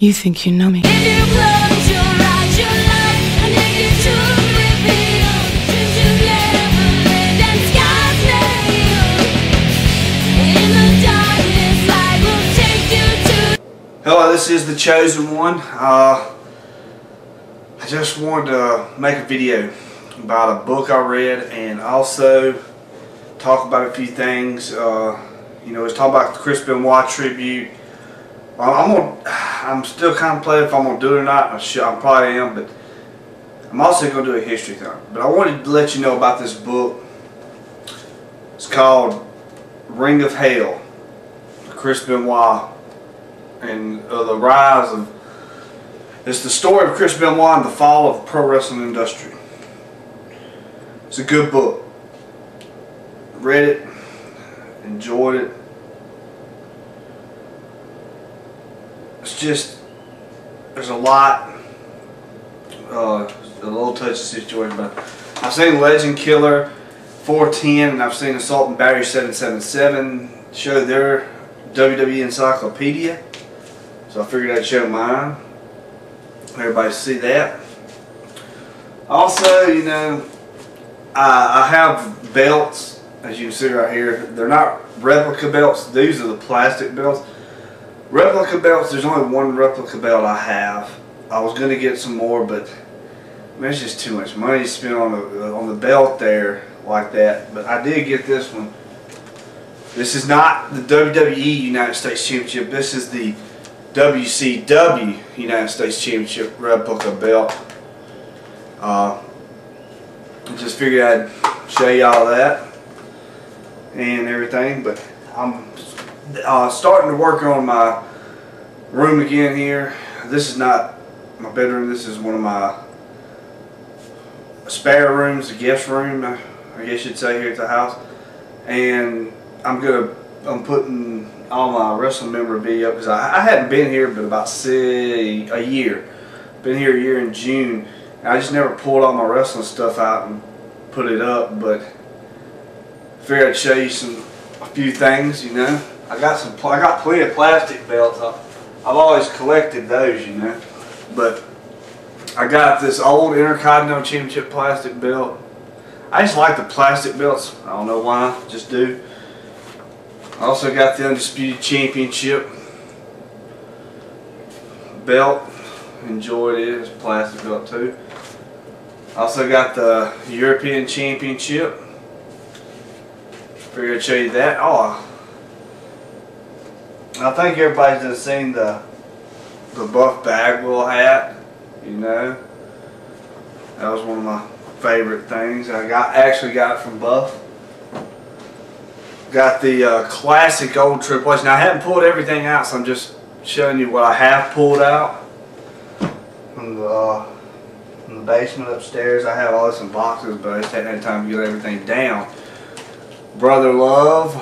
You think you know me. If you close your eyes, your life and naked truth revealed. Dreams you never lived and scars nailed. In the darkness, light will take you to. Hello, this is The Chosen One. I just wanted to make a video about a book I read and also talk about a few things. Let's talk about the Chris Benoit tribute. I'm still contemplating if I'm going to do it or not. I probably am, but I'm also going to do a history thing. But I wanted to let you know about this book. It's called Ring of Hell, Chris Benoit, and the rise of. It's the story of Chris Benoit and the fall of the pro wrestling industry. It's a good book. Read it, enjoyed it. It's just, there's a lot, a little touchy situation, but I've seen Legend Killer 410 and I've seen Assault and Battery 777 show their WWE encyclopedia, so I figured I'd show mine. Everybody see that. Also, I have belts, as you can see right here. They're not replica belts. These are the plastic belts. Replica belts, there's only one replica belt I have. I was going to get some more, but man, it's just too much money to spend on the belt there like that. But I did get this one. This is not the WWE United States Championship. This is the WCW United States Championship replica belt. I just figured I'd show y'all that and everything, but I'm starting to work on my room again here. This is not my bedroom. This is one of my spare rooms, a guest room, I guess you'd say, here at the house. And I'm putting all my wrestling memorabilia up because I hadn't been here but about a year. Been here a year in June. And I just never pulled all my wrestling stuff out and put it up, but I figured I'd show you a few things, I got plenty of plastic belts. I've always collected those, But I got this old Intercontinental Championship plastic belt. I just like the plastic belts. I don't know why, just do. I also got the Undisputed Championship belt. Enjoyed it. It's a plastic belt too. Also got the European Championship. Figured I'd show you that. Oh, I think everybody's done seen the Buff Bagwell hat. That was one of my favorite things. I actually got it from Buff. Got the classic old Triple H. Now I haven't pulled everything out, so I'm just showing you what I have pulled out from the basement upstairs. I have all this in boxes, but I just hadn't had time to get everything down. Brother Love.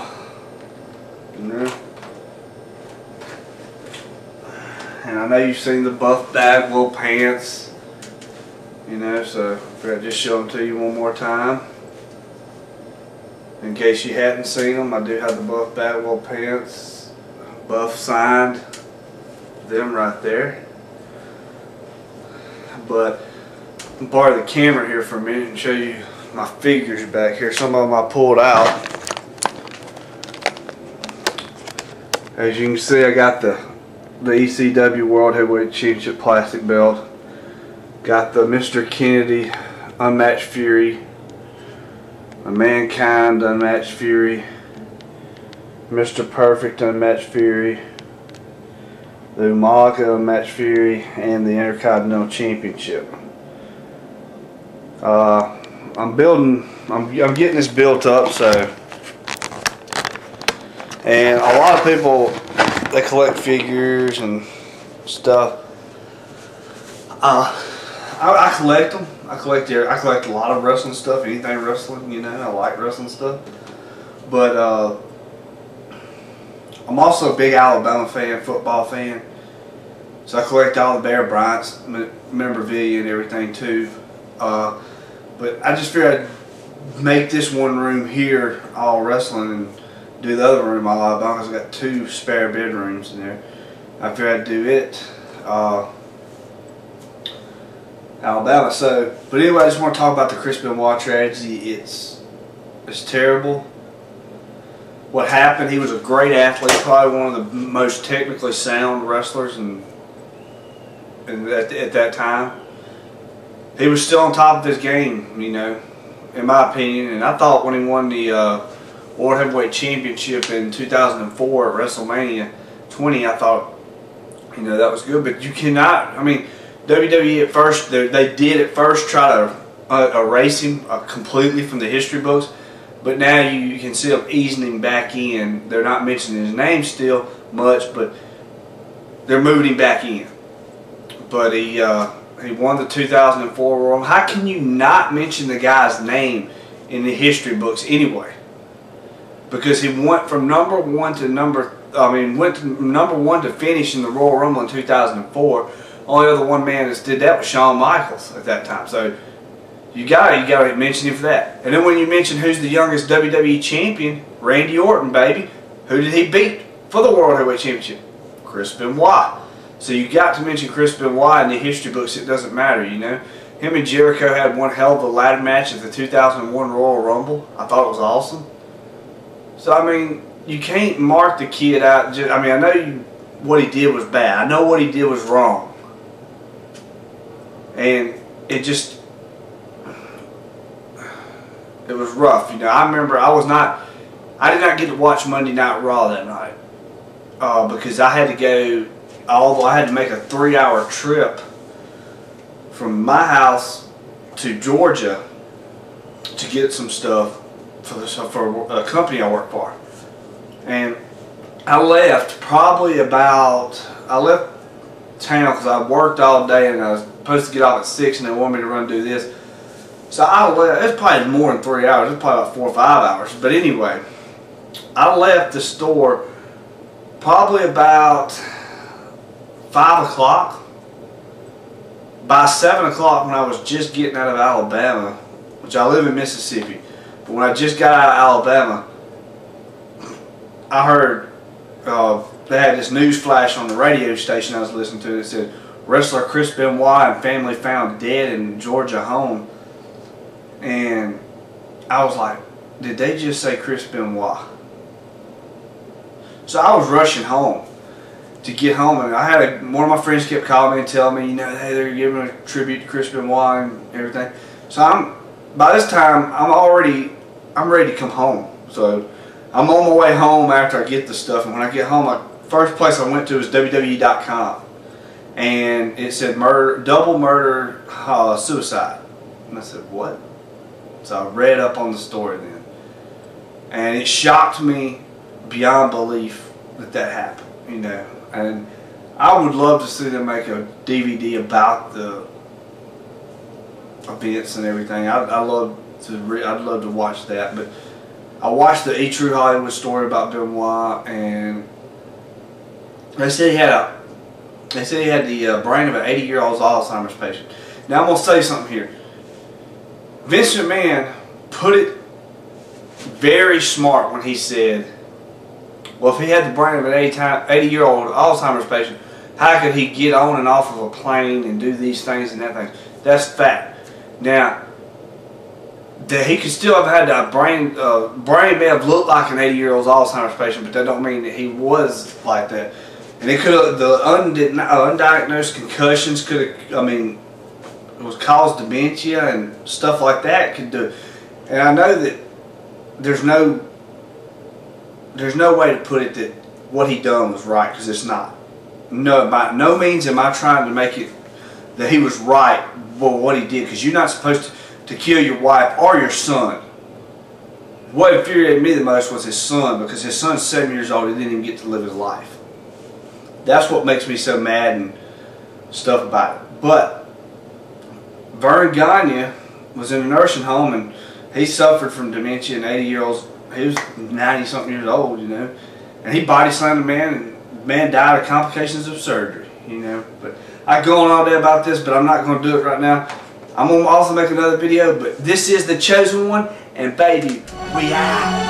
And I know you've seen the Buff Bagwell pants, so I'll just show them to you one more time. In case you hadn't seen them, I do have the Buff Bagwell pants. Buff signed them right there. But I'm borrow the camera here for a minute and show you my figures back here. Some of them I pulled out. As you can see, I got the ECW World Heavyweight Championship plastic belt. Got the Mr. Kennedy Unmatched Fury. The Mankind Unmatched Fury. Mr. Perfect Unmatched Fury. The Umaga Unmatched Fury. And the Intercontinental Championship. I'm getting this built up, so. And a lot of people, they collect figures and stuff. I collect them. I collect a lot of wrestling stuff, anything wrestling, I like wrestling stuff. But I'm also a big Alabama fan, football fan. So I collect all the Bear Bryant's memorabilia and everything too. But I just figured I'd make this one room here all wrestling and do the other room all Alabama because I got 2 spare bedrooms in there. I figured I'd do it. Alabama. So, but anyway, I just want to talk about the Chris Benoit tragedy. It's terrible. What happened? He was a great athlete, probably one of the most technically sound wrestlers, and at that time, he was still on top of his game. You know, in my opinion, and I thought when he won the World Heavyweight Championship in 2004 at WrestleMania 20, I thought, you know, that was good. But you cannot. I mean, WWE at first, they did at first try to erase him completely from the history books, but now you can see them easing him back in. They're not mentioning his name still much, but they're moving him back in. But he won the 2004 World. How can you not mention the guy's name in the history books anyway? Because he went from number one to number one to finish in the Royal Rumble in 2004. Only other one man that did that was Shawn Michaels at that time. So you gotta mention him for that. And then when you mention who's the youngest WWE champion, Randy Orton, baby. Who did he beat for the World Heavyweight Championship? Chris Benoit. So you got to mention Chris Benoit in the history books. It doesn't matter, you know. Him and Jericho had one hell of a ladder match at the 2001 Royal Rumble. I thought it was awesome. So I mean, you can't mark the kid out. I mean, I know what he did was bad. I know what he did was wrong. And it was rough, you know. I remember I did not get to watch Monday Night Raw that night because I had to go. Although I had to make a 3-hour trip from my house to Georgia to get some stuff for a company I work for, and I left I left town because I worked all day and I was supposed to get off at 6 and they wanted me to run and do this. So I left. It's probably more than 3 hours. It's probably about 4 or 5 hours. But anyway, I left the store probably about 5 o'clock. By 7 o'clock, when I was just getting out of Alabama, which I live in Mississippi, but when I just got out of Alabama, I heard they had this news flash on the radio station I was listening to that said, wrestler Chris Benoit and family found dead in Georgia home. And I was like, did they just say Chris Benoit? So I was rushing home to get home, and I had one of my friends kept calling me and telling me, you know, hey, they're giving a tribute to Chris Benoit and everything. So by this time I'm ready to come home. So I'm on my way home after I get the stuff, and when I get home, first place I went to was WWE.com, and it said double murder suicide, and I said, what? So I read up on the story then, and it shocked me beyond belief that happened, you know. And I would love to see them make a DVD about the events and everything. I'd love to watch that. But I watched the A True Hollywood story about Benoit, and they said he had the brain of an 80-year-old Alzheimer's patient. Now I'm gonna say something here. Vince McMahon put it very smart when he said, well, if he had the brain of an 80-year-old Alzheimer's patient, how could he get on and off of a plane and do these things and that thing? That's fact. Now, that he could still have had a brain may have looked like an 80-year-old Alzheimer's patient, but that don't mean that he was like that. And it could have, the undiagnosed concussions could have, I mean, it was caused dementia and stuff like that could do. And I know that there's no way to put it that what he done was right, because it's not. No, by no means am I trying to make it that he was right for what he did, because you're not supposed to kill your wife or your son. What infuriated me the most was his son, because his son's 7 years old. He didn't even get to live his life. That's what makes me so mad and stuff about it. But Vern Gagne was in a nursing home, and he suffered from dementia, and 80-year-olds. He was 90-something years old, you know, and he body slammed a man, and the man died of complications of surgery, you know. But I go on all day about this, but I'm not going to do it right now. I'm going to also make another video, but this is the chosen one, and baby, we out.